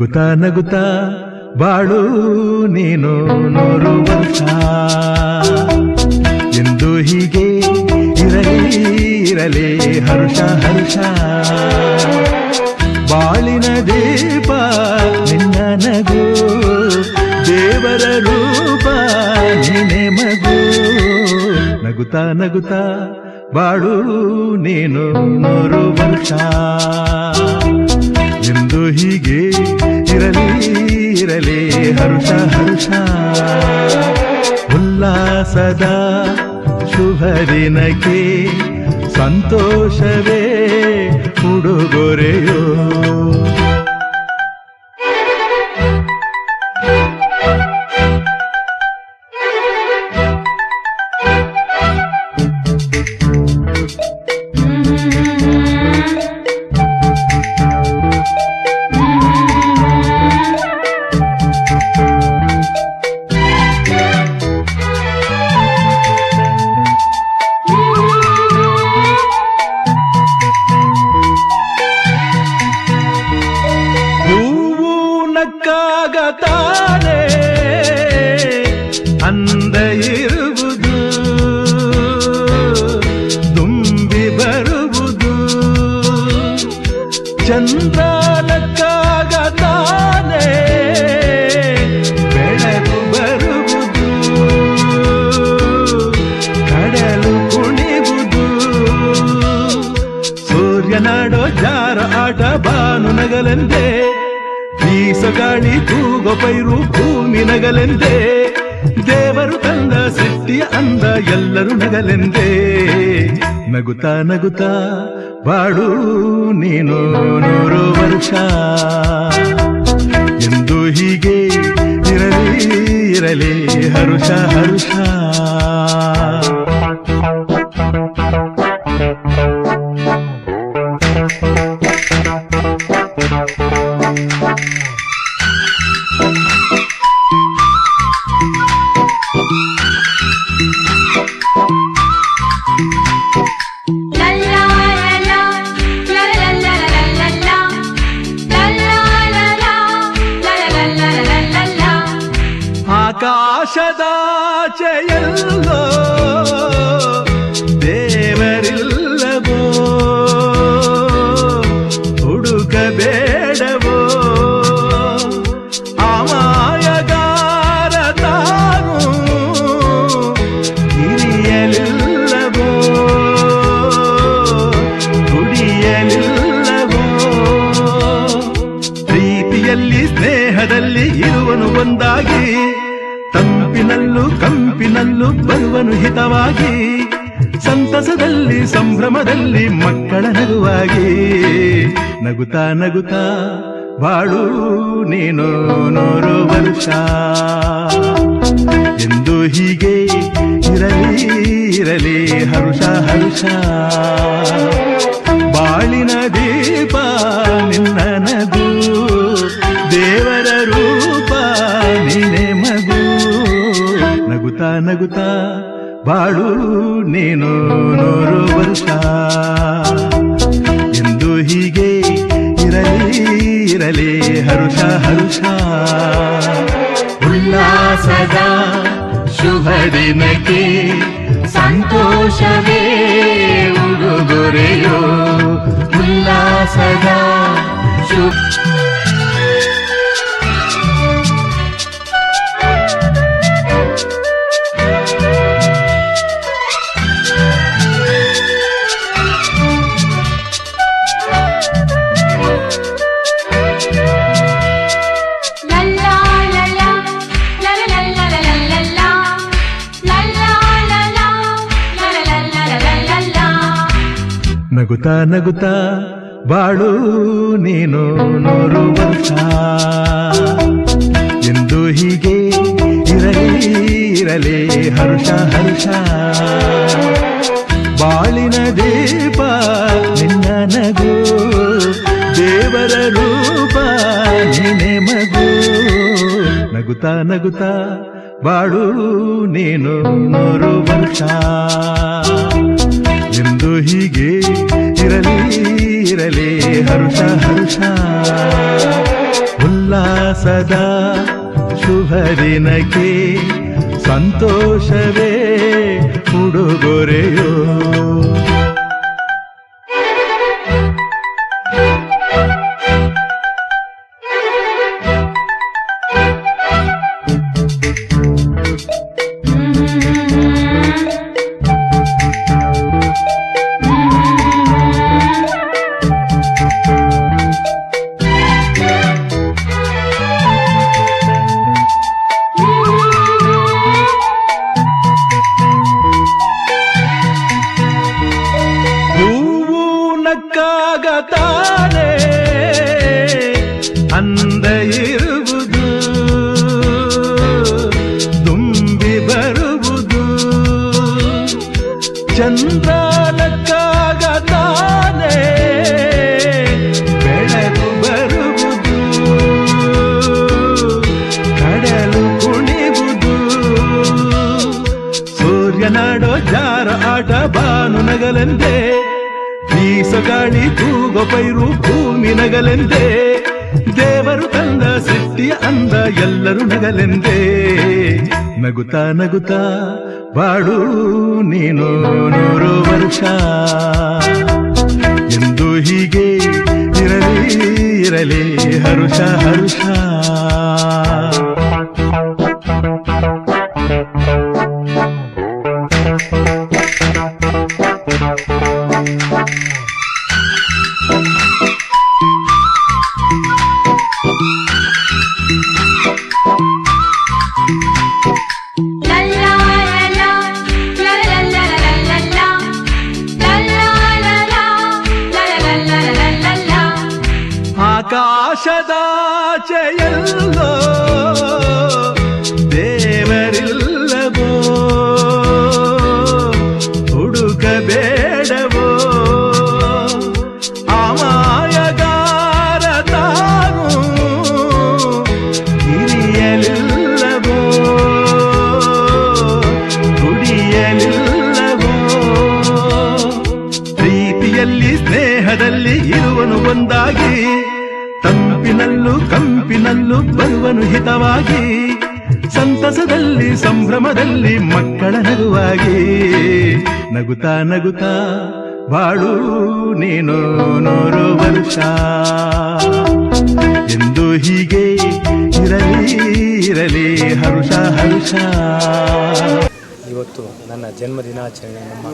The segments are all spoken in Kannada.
ನಗುತ್ತಾ ನಗುತ್ತಾ ಬಾಳು ನೀನು 100 ವರ್ಷ ಎಂದು ಹೀಗೆ ಇರಲಿ ಇರಲಿ ಹರುಷ ಹರುಷ ಬಾಳಿನ ದೀಪ ನಿನ್ನ ನಗು ದೇವರ ರೂಪ ನೀನೆ ಮಗು ನಗುತ್ತಾ ನಗುತ್ತಾ ಬಾಳು ನೀನು 100 ವರ್ಷ ಎಂದು ಹೀಗೆ ಇರಲಿ ಇರಲಿ ಹರುಷ ಹರುಷ ಉಲ್ಲಾಸದ ಶುಭ ದಿನಕ್ಕೆ ಸಂತೋಷವೇ ಉಡುಗೊರೆಯೋ ನಕ್ಕಾಗತಾನೆ ಅಂದ ಇರುವುದು ತುಂಬಿ ಬರುವುದು ಚಂದ್ರ ನಕ್ಕಾಗತಾನೆ ಬೆಳಕು ಬರುವುದು ಕಡಲು ಕುಣಿವುದು ಸೂರ್ಯನಾಡೋ ಜಾರ ಆಟ ಬಾನು ನಗಲೆಂದೇ ಬೀಸಗಾಳಿ ತೂಗೋ ಪೈರು ಭೂಮಿ ನಗಲೆಂದೇ ದೇವರು ತಂದ ಸೃಷ್ಟಿಯ ಅಂದ ಎಲ್ಲರೂ ನಗಲೆಂದೇ ನಗುತ್ತಾ ನಗುತ್ತಾ ಬಾಳು ನೀನು 100 ವರ್ಷ ಎಂದು ಹೀಗೆ ಇರಲಿ ಇರಲಿ ಹರುಷ ಹರುಷ ಆಕಾಶದಾಚೆಯಲ್ಲೋ ದೇವರಿಲ್ಲವೋ ಹುಡುಕಬೇಡವೋ ಅಮಾಯಗಾರ ತಾನು ಹಿರಿಯಲಿಲ್ಲವೋ ದುಡಿಯಲಿಲ್ಲವೋ ಪ್ರೀತಿಯಲ್ಲಿ ಸ್ನೇಹದಲ್ಲಿ ಇರುವನು ಒಂದಾಗಿ ತಂಪಿನಲ್ಲೂ ಕಂಪಿನಲ್ಲೂ ಬರುವನು ಹಿತವಾಗಿ ಸಂತಸದಲ್ಲಿ ಸಂಭ್ರಮದಲ್ಲಿ ಮಕ್ಕಳ ನಗುವಾಗಿ ನಗುತ್ತಾ ನಗುತ್ತಾ ಬಾಳು ನೀನು 100 ವರ್ಷ ಎಂದು ಹೀಗೆ ಇರಲಿ ಇರಲಿ ಹರುಷ ಹರುಷ ಬಾಳಿನ ದೀಪ ನಿನ್ನ ನಗು ದೇವರ ರೂಪ ನೀನೆ ಮಗು ನಗುತ್ತಾ ನಗುತ್ತಾ ಬಾಳು ನೀನು 100 ವರ್ಷ ಎಂದು ಹೀಗೆ ಇರಲಿ ಇರಲಿ ಹರುಷ ಹರುಷ ಉಲ್ಲಾಸದ ಶುಭ ದಿನಕ್ಕೆ ಸಂತೋಷವೇ ಉಡುಗೊರೆಯೋ ಉಲ್ಲಾಸದ ಶುಭ ನಗುತ್ತಾ ನಗುತ್ತಾ ಬಾಳು ನೀನು 100 ವರ್ಷ ಎಂದು ಹೀಗೆ ಇರಲಿ ಇರಲಿ ಹರುಷ ಹರುಷ ಬಾಳಿನ ದೀಪ ನಿನ್ನ ನಗು ದೇವರ ರೂಪ ನೀನೆ ಮಗು ನಗುತ್ತಾ ನಗುತ್ತಾ ಬಾಳು ನೀನು 100 ವರ್ಷ ಎಂದು ಹೀಗೆ ಇರಲಿ ಇರಲಿ ಹರುಷ ಹರುಷ ಉಲ್ಲಾಸದ ಶುಭ ದಿನಕ್ಕೆ ಸಂತೋಷವೇ ಉಡುಗೊರೆಯೋ. ತಾನೇ ಅಂದ ಇರುವುದು ತುಂಬಿ ಬರುವುದು, ಚಂದ್ರನಕ್ಕಾಗ ತಾನೇ ಬೆಳಕು ಬರುವುದು, ಕಡಲು ಕುಣಿವುದು, ಸೂರ್ಯನಾಡೋ ಜಾರ ಆಟ ಬಾನು ನಗಲೆಂದೇ, ಬೀಸಗಾಳಿ ತೂಗೋ ಪೈರು ಭೂಮಿ ನಗಲೆಂದೇ, ದೇವರು ತಂದ ಸೃಷ್ಟಿಯ ಅಂದ ಎಲ್ಲರೂ ನಗಲೆಂದೇ. ನಗುತ್ತಾ ನಗುತ್ತಾ ಬಾಳು ನೀನು 100 ವರ್ಷ ಎಂದು ಹೀಗೆ ಇರಲಿ ಇರಲಿ ಹರುಷ ಹರುಷ. ಆಕಾಶದಾಚೆಯಲ್ಲೋ ದೇವರಿಲ್ಲವೋ, ಹುಡುಕಬೇಡವೋ ಅಮಾಯಗಾರ ತಾನು ಹಿರಿಯಲಿಲ್ಲವೋ, ಕುಡಿಯಲಿಲ್ಲವೋ, ಪ್ರೀತಿಯಲ್ಲಿ ಸ್ನೇಹದಲ್ಲಿ ಇರುವನು ಒಂದಾಗಿ, ತಂಪಿನಲ್ಲೂ ಕಂಪಿನಲ್ಲೂ ಬರುವನು ಹಿತವಾಗಿ, ಸಂತಸದಲ್ಲಿ ಸಂಭ್ರಮದಲ್ಲಿ ಮಕ್ಕಳ ನಗುವಾಗಿ. ನಗುತ್ತಾ ನಗುತ್ತಾ ಬಾಳು ನೀನು 100 ವರ್ಷ ಎಂದು ಹೀಗೆ ಇರಲಿ ಇರಲಿ ಹರುಷ ಹರುಷ. ಇವತ್ತು ನನ್ನ ಜನ್ಮದಿನಾಚರಣೆ ನಮ್ಮ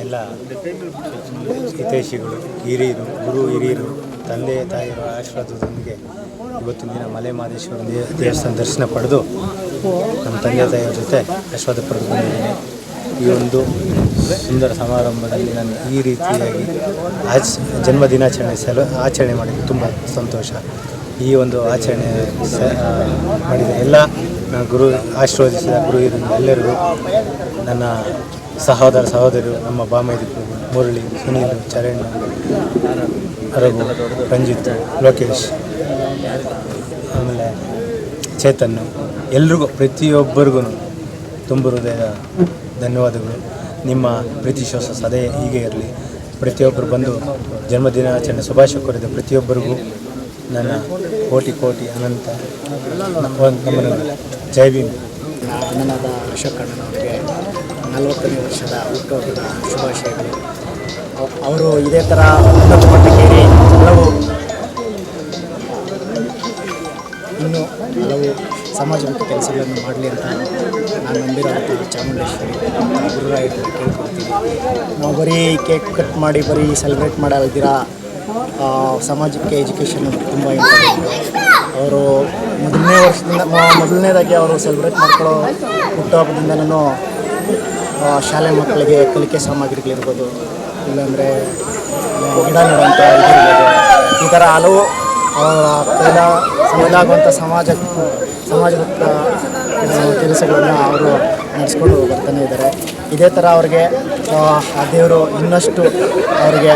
ಎಲ್ಲ ಹಿತೈಷಿಗಳು, ಹಿರಿಯರು, ಗುರು ಹಿರಿಯರು, ತಂದೆ ತಾಯಿಯರ ಆಶೀರ್ವಾದದೊಂದಿಗೆ ಇವತ್ತಿನ ದಿನ ಮಲೆ ಮಹದೇಶ್ವರ ದೇವಸ್ಥಾನ ದರ್ಶನ ಪಡೆದು ನಮ್ಮ ತಂದೆ ತಾಯಿಯರ ಜೊತೆ ಆಶೀರ್ವಾದ ಪಡೆದು ಬಂದಿದ್ದೀನಿ. ಈ ಒಂದು ಸುಂದರ ಸಮಾರಂಭದಲ್ಲಿ ನಾನು ಈ ರೀತಿಯಾಗಿ ಜನ್ಮದಿನಾಚರಣೆ ಆಚರಣೆ ಮಾಡಿದ್ದು ತುಂಬ ಸಂತೋಷ. ಈ ಒಂದು ಆಚರಣೆ ಮಾಡಿದ ಎಲ್ಲ ಗುರು ಆಶೀರ್ವದಿಸಿದ ಗುರು ಹಿರಿಯರು ಎಲ್ಲರಿಗೂ, ನನ್ನ ಸಹೋದರ ಸಹೋದರಿಯರು, ನಮ್ಮ ಬಾಮೈದಿರು ಮುರಳಿ, ಸುನೀಲ್, ಚರಣ್, ರಘು, ರಂಜಿತ್, ಲೋಕೇಶ್, ಆಮೇಲೆ ಚೇತನ್, ಎಲ್ರಿಗೂ ಪ್ರತಿಯೊಬ್ಬರಿಗೂ ತುಂಬ ಹೃದಯದ ಧನ್ಯವಾದಗಳು. ನಿಮ್ಮ ಪ್ರೀತಿ ವಿಶ್ವಾಸ ಸದಾ ಹೀಗೆ ಇರಲಿ. ಪ್ರತಿಯೊಬ್ಬರು ಬಂದು ಜನ್ಮದಿನಾಚರಣೆ ಶುಭಾಶಯ ಕೋರಿದ ಪ್ರತಿಯೊಬ್ಬರಿಗೂ ನನ್ನ ಕೋಟಿ ಕೋಟಿ ಅನಂತ ನಮನಗಳು. ಜೈ ಭೀಮ್. ಅಣ್ಣನಾದ ಅಶೋಕ್ ಅಣ್ಣನವರಿಗೆ 40ನೇ ವರ್ಷದ ಹುಟ್ಟುಹಬ್ಬದ ಶುಭಾಶಯಗಳು. ಅವರು ಇದೇ ಥರ ಉನ್ನತ ಮಟ್ಟಕ್ಕೇರಿ ಇನ್ನೂ ಹಲವು ಸಮಾಜಮುಖಿ ಕೆಲಸಗಳನ್ನು ಮಾಡಲಿ ಅಂತ ನಾನು ನಂಬಿರೋಂಥ ಚಾಮುಂಡೇಶ್ವರಿ ಗುರುರಾಯರನ್ನು ಕೇಳ್ಕೊಳ್ತೀನಿ. ನಾವು ಬರೀ ಕೇಕ್ ಕಟ್ ಮಾಡಿ ಬರೀ ಸೆಲೆಬ್ರೇಟ್ ಮಾಡೋದಿರ ಸಮಾಜಕ್ಕೆ ಎಜುಕೇಷನ್ ತುಂಬ ಇಂಪಾರ್ಟೆಂಟ್. ಅವರು ಮೊದಲನೇದಾಗಿ ಅವರು ಸೆಲೆಬ್ರೇಟ್ ಮಾಡ್ಕೊಳ್ಳೋ ಹುಟ್ಟುಹಬ್ಬದಿಂದನೂ ಶಾಲೆ ಮಕ್ಕಳಿಗೆ ಕಲಿಕೆ ಸಾಮಗ್ರಿಗಳಿರ್ಬೋದು, ಇಲ್ಲಾಂದರೆ ಗಿಡ ನೆಡುವಂಥ ಇದಿರ್ಬೋದು, ಈ ಥರ ಹಲವು ಕೈಲಾಗುವಂಥ ಸಮಾಜದ ಕೆಲಸಗಳನ್ನು ಅವರು ನಡೆಸ್ಕೊಂಡು ಬರ್ತಾನೆ ಇದ್ದಾರೆ. ಇದೇ ಥರ ಅವ್ರಿಗೆ ಆ ದೇವರು ಇನ್ನಷ್ಟು ಅವರಿಗೆ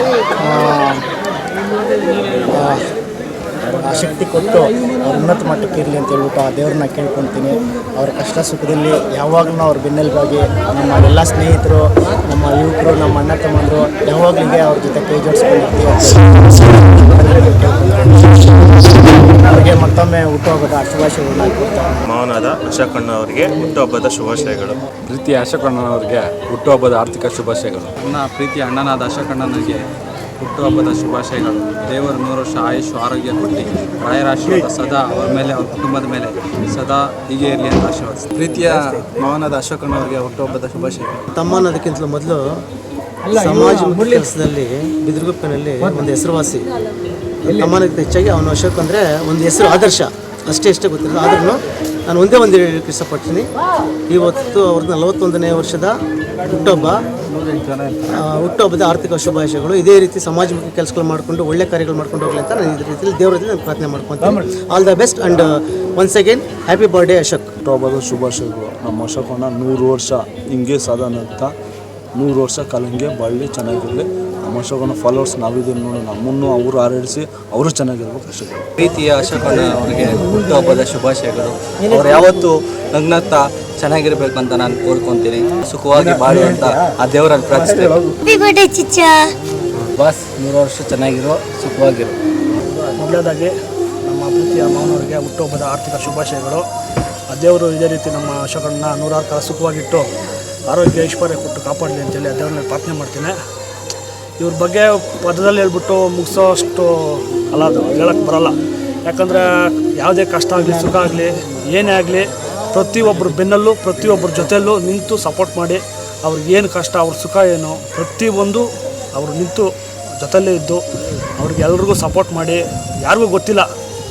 ಅವ್ರಿಗೆ ಆಸಕ್ತಿ ಕೊಟ್ಟು ಅವ್ರ ಉನ್ನತ ಮಟ್ಟಕ್ಕೆ ಇರಲಿ ಅಂತ ಹೇಳ್ಬಿಟ್ಟು ಆ ದೇವ್ರನ್ನ ಕೇಳ್ಕೊಳ್ತೀನಿ. ಅವ್ರ ಕಷ್ಟ ಸುಖದಲ್ಲಿ ಯಾವಾಗಲೂ ಅವ್ರ ಬೆನ್ನೆಲುಬಾಗಿ ನಮ್ಮ ಎಲ್ಲ ಸ್ನೇಹಿತರು, ನಮ್ಮ ಯುವಕರು, ನಮ್ಮ ಅಣ್ಣ ತಮ್ಮಂದರು ಯಾವಾಗಲಿಗೆ ಅವ್ರ ಜೊತೆ ಕೈ ಜೋಡಿಸ್ಕೊಂಡಿರ್ತೀವಿ. ಅವರಿಗೆ ಮತ್ತೊಮ್ಮೆ ಹುಟ್ಟುಹಬ್ಬದ ಶುಭಾಶಯಗಳನ್ನ ಕೊಡ್ತಾರೆ. ಮಾವನಾದ ಅಶೋಕಣ್ಣ ಅವರಿಗೆ ಹುಟ್ಟುಹಬ್ಬದ ಶುಭಾಶಯಗಳು. ಪ್ರೀತಿಯ ಅಶೋಕಣ್ಣನವರಿಗೆ ಹುಟ್ಟುಹಬ್ಬದ ಆರ್ಥಿಕ ಶುಭಾಶಯಗಳು. ನನ್ನ ಪ್ರೀತಿಯ ಅಣ್ಣನಾದ ಅಶೋಕಣ್ಣನಿಗೆ ಹುಟ್ಟುಹಬ್ಬದ ಶುಭಾಶಯಗಳು. ದೇವರು 100 ವರ್ಷ ಆಯುಷು ಆರೋಗ್ಯ ಕೊಟ್ಟು ರಾಯರ ಆಶೀರ್ವಾದ ಸದಾ ಅವರ ಮೇಲೆ, ಅವ್ರ ಕುಟುಂಬದ ಮೇಲೆ ಸದಾ ಹೀಗೆ ಇರಲಿ ಅಂತ ಆಶೀರ್ವಾದಿಸ್ತೀನಿ. ಪ್ರೀತಿಯ ಮಾವನಾದ ಅಶೋಕಣ್ಣವರಿಗೆ ಹುಟ್ಟುಹಬ್ಬದ ಶುಭಾಶಯಗಳು. ತಮ್ಮ ಅನ್ನೋದಕ್ಕಿಂತಲೂ ಮೊದಲು ಸಮಾಜಮುಖಿ ಕೆಲಸದಲ್ಲಿ ಬಿದಿರುಗುಪ್ಪೆನಲ್ಲಿ ಒಂದು ಹೆಸರುವಾಸಿ. ತಮ್ಮನಿಗಿಂತ ಹೆಚ್ಚಾಗಿ ಅವನು ಅಶೋಕ್ ಅಂದರೆ ಒಂದು ಹೆಸರು ಆದರ್ಶ, ಅಷ್ಟೇ ಗೊತ್ತಿರೋದು. ಆದ್ರೂ ನಾನು ಒಂದೇ ಒಂದು ಹೇಳಕ್ಕೆ ಇಷ್ಟಪಡ್ತೀನಿ, ಇವತ್ತು ಅವ್ರದ್ದು 41ನೇ ವರ್ಷದ ಹುಟ್ಟುಹಬ್ಬದ ಆರ್ಥಿಕ ಶುಭಾಶಯಗಳು. ಇದೇ ರೀತಿ ಸಮಾಜಮುಖಿ ಕೆಲಸಗಳು ಮಾಡಿಕೊಂಡು ಒಳ್ಳೆ ಕಾರ್ಯಗಳು ಮಾಡ್ಕೊಂಡು ಹೋಗಲಿ ಅಂತ ನಾನು ಇದೇ ರೀತಿಯಲ್ಲಿ ದೇವರಲ್ಲಿ ನಾನು ಪ್ರಾರ್ಥನೆ ಮಾಡ್ಕೊತೀನಿ. All the best and once again happy birthday Ashok. ಹುಟ್ಟುಹಬ್ಬದ ಶುಭಾಶಯಗಳು. ನಮ್ಮ ಅಶೋಕಣ್ಣ 100 ವರ್ಷ ಹಿಂಗೆ ಸಾಧನೆ ಅಂತ 100 ವರ್ಷ ಕಾಲ ಹಿಂಗೆ ಬಾಳಿ ಚೆನ್ನಾಗಿರಲಿ. ನಮ್ಮ ಅಶೋಕಣ್ಣ ಫಾಲೋವರ್ಸ್ ನಾವಿದ್ದೀವಿ ನೋಡಿ, ನಮ್ಮನ್ನು ಅವರು ಆರೈಸಿ ಅವರು ಚೆನ್ನಾಗಿರ್ಬೇಕು ಅಷ್ಟೇ. ಪ್ರೀತಿಯ ಅಶೋಕಣ್ಣ ಅವರಿಗೆ ಹುಟ್ಟುಹಬ್ಬದ ಶುಭಾಶಯಗಳು. ಅವ್ರು ಯಾವತ್ತೂ ನಗ್ನಗ್ತಾ ಚೆನ್ನಾಗಿರ್ಬೇಕು ಅಂತ ನಾನು ಕೋರ್ಕೊತೀನಿ. ಸುಖವಾಗಿ ಬಾಳಿ ಅಂತ ಆ ದೇವರಲ್ಲಿ ಪ್ರಾರ್ಥಿಸ್ತೇವೆ. ಬಾಸ್ 100 ವರ್ಷ ಚೆನ್ನಾಗಿರೋ, ಸುಖವಾಗಿರೋ. ಮೊದಲದಾಗಿ ನಮ್ಮ ಪ್ರೀತಿಯ ಮಾವನವರಿಗೆ ಹುಟ್ಟುಹಬ್ಬದ ಆರ್ಥಿಕ ಶುಭಾಶಯಗಳು. ಆ ದೇವರು ಇದೇ ರೀತಿ ನಮ್ಮ ಅಶೋಕಣ್ಣ 100 ಕಾಲ ಸುಖವಾಗಿಟ್ಟು ಆರೋಗ್ಯ ಐಶ್ವರ್ಯ ಕೊಟ್ಟು ಕಾಪಾಡಲಿ ಅಂತೇಳಿ ಆ ದೇವ್ರನ್ನ ಪ್ರಾರ್ಥನೆ ಮಾಡ್ತೀನಿ. ಇವ್ರ ಬಗ್ಗೆ ಪದದಲ್ಲಿ ಹೇಳ್ಬಿಟ್ಟು ಮುಗಿಸೋ ಅಷ್ಟು ಅಲ್ಲ, ಅದು ಹೇಳಕ್ಕೆ ಬರೋಲ್ಲ. ಯಾಕಂದರೆ ಯಾವುದೇ ಕಷ್ಟ ಆಗಲಿ ಸುಖ ಆಗಲಿ ಏನೇ ಆಗಲಿ ಪ್ರತಿಯೊಬ್ಬರ ಬೆನ್ನಲ್ಲೂ ಪ್ರತಿಯೊಬ್ಬರ ಜೊತೆಯಲ್ಲೂ ನಿಂತು ಸಪೋರ್ಟ್ ಮಾಡಿ ಅವ್ರಿಗೇನು ಕಷ್ಟ ಅವ್ರ ಸುಖ ಏನು ಪ್ರತಿಯೊಂದು ಅವರು ನಿಂತು ಜೊತೆಯಲ್ಲೇ ಇದ್ದು ಅವ್ರಿಗೆಲ್ರಿಗೂ ಸಪೋರ್ಟ್ ಮಾಡಿ. ಯಾರಿಗೂ ಗೊತ್ತಿಲ್ಲ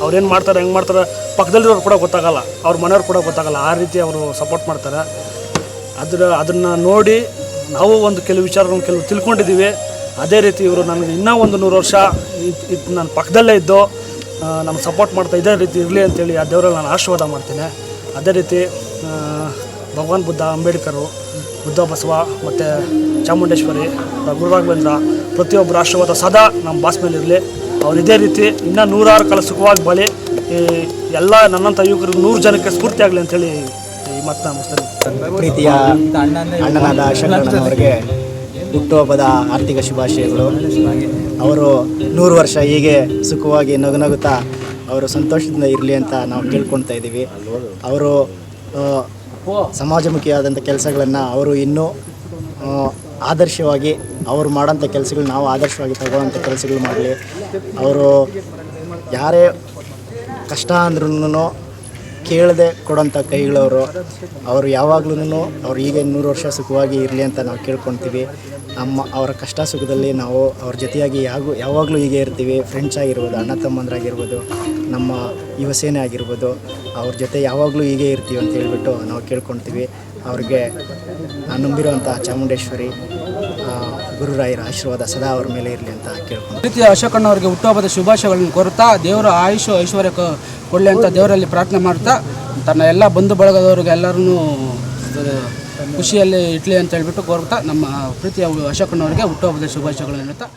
ಅವ್ರೇನು ಮಾಡ್ತಾರೆ ಹೆಂಗೆ ಮಾಡ್ತಾರೆ, ಪಕ್ಕದಲ್ಲಿರೋರು ಕೂಡ ಗೊತ್ತಾಗಲ್ಲ, ಅವ್ರ ಮನೆಯವ್ರು ಕೂಡ ಗೊತ್ತಾಗಲ್ಲ, ಆ ರೀತಿ ಅವರು ಸಪೋರ್ಟ್ ಮಾಡ್ತಾರೆ. ಅದನ್ನು ನೋಡಿ ನಾವು ಒಂದು ಕೆಲವು ವಿಚಾರಗಳನ್ನು ಕೆಲವು ತಿಳ್ಕೊಂಡಿದ್ದೀವಿ. ಅದೇ ರೀತಿ ಇವರು ನನಗೆ ಇನ್ನೂ ಒಂದು 100 ವರ್ಷ ನನ್ನ ಪಕ್ಕದಲ್ಲೇ ಇದ್ದು ನಮ್ಗೆ ಸಪೋರ್ಟ್ ಮಾಡ್ತಾ ಇದೇ ರೀತಿ ಇರಲಿ ಅಂತೇಳಿ ಆ ದೇವರಲ್ಲಿ ನಾನು ಆಶೀರ್ವಾದ ಮಾಡ್ತೀನಿ. ಅದೇ ರೀತಿ ಭಗವಾನ್ ಬುದ್ಧ, ಅಂಬೇಡ್ಕರು, ಬುದ್ಧ ಬಸವ ಮತ್ತು ಚಾಮುಂಡೇಶ್ವರಿ, ಗುರು ರಾಘವೇಂದ್ರ ಪ್ರತಿಯೊಬ್ಬರ ಆಶೀರ್ವಾದ ಸದಾ ನಮ್ಮ ಬಾಸ್ ಮೇಲೆ ಇರಲಿ. ಅವ್ರು ಇದೇ ರೀತಿ ಇನ್ನೂ 100 ಕಾಲ ಸುಖವಾಗಿ ಬಾಳಿ ಎಲ್ಲ ನನ್ನಂಥ ಯುವಕರಿಗೆ 100 ಜನಕ್ಕೆ ಸ್ಫೂರ್ತಿ ಆಗಲಿ ಅಂತೇಳಿ ಈ ಮಾತನ್ನ ಮುಗಿಸ್ತೇನೆ. ಪ್ರೀತಿಯ ಅಣ್ಣನಾದ ಅಶೋಕಣ್ಣನವರಿಗೆ ಹುಟ್ಟುಹಬ್ಬದ ಆರ್ಥಿಕ ಶುಭಾಶಯಗಳು. ಅವರು 100 ವರ್ಷ ಹೀಗೆ ಸುಖವಾಗಿ ನಗುತ್ತಾ ಅವರು ಸಂತೋಷದಿಂದ ಇರಲಿ ಅಂತ ನಾವು ಕೇಳ್ಕೊಳ್ತಾ ಇದ್ದೀವಿ. ಅವರು ಸಮಾಜಮುಖಿಯಾದಂಥ ಕೆಲಸಗಳನ್ನು ಅವರು ಇನ್ನೂ ಆದರ್ಶವಾಗಿ ಅವರು ಮಾಡೋಂಥ ಕೆಲಸಗಳು ನಾವು ಆದರ್ಶವಾಗಿ ತಗೊಳ್ಳೋಂಥ ಕೆಲಸಗಳು ಮಾಡಲಿ. ಅವರು ಯಾರೇ ಕಷ್ಟ ಅಂದ್ರೂ ಕೇಳದೆ ಕೊಡೋಂಥ ಕೈಗಳವರು. ಅವರು ಯಾವಾಗ್ಲೂ ಅವ್ರು ಹೀಗೆ 100 ವರ್ಷ ಸುಖವಾಗಿ ಇರಲಿ ಅಂತ ನಾವು ಕೇಳ್ಕೊತೀವಿ. ಅವರ ಕಷ್ಟ ಸುಖದಲ್ಲಿ ನಾವು ಅವ್ರ ಜೊತೆಯಾಗಿ ಯಾವಾಗಲೂ ಹೀಗೆ ಇರ್ತೀವಿ. ಫ್ರೆಂಡ್ಸ್ ಆಗಿರ್ಬೋದು, ಅಣ್ಣ ತಮ್ಮಂದರಾಗಿರ್ಬೋದು, ನಮ್ಮ ಯುವ ಸೇನೆ ಆಗಿರ್ಬೋದು, ಅವ್ರ ಜೊತೆ ಯಾವಾಗಲೂ ಹೀಗೆ ಇರ್ತೀವಿ ಅಂತ ಹೇಳ್ಬಿಟ್ಟು ನಾವು ಕೇಳ್ಕೊತೀವಿ. ಅವ್ರಿಗೆ ನಾನು ನಂಬಿರುವಂಥ ಚಾಮುಂಡೇಶ್ವರಿ, ಗುರುರಾಯರ ಆಶೀರ್ವಾದ ಸದಾ ಅವ್ರ ಮೇಲೆ ಇರಲಿ ಅಂತ ಕೇಳ್ಕೊಂಡು ಪ್ರೀತಿಯ ಅಶೋಕಣ್ಣವರಿಗೆ ಹುಟ್ಟುಹಬ್ಬದ ಶುಭಾಶಯಗಳನ್ನು ಕೋರುತ್ತಾ ದೇವರು ಆಯುಷು ಐಶ್ವರ್ಯ ಕೊಡಲಿ ಅಂತ ದೇವರಲ್ಲಿ ಪ್ರಾರ್ಥನೆ ಮಾಡ್ತಾ ತನ್ನ ಎಲ್ಲ ಬಂಧು ಬಳಗದವರಿಗೆ ಎಲ್ಲರೂ ಖುಷಿಯಲ್ಲಿ ಇಟ್ಲಿ ಅಂತ ಹೇಳ್ಬಿಟ್ಟು ಕೋರುತ್ತಾ ನಮ್ಮ ಪ್ರೀತಿಯ ಅಶೋಕಣ್ಣವರಿಗೆ ಹುಟ್ಟುಹಬ್ಬದ ಶುಭಾಶಯಗಳನ್ನು ಹೇಳ್ತಾ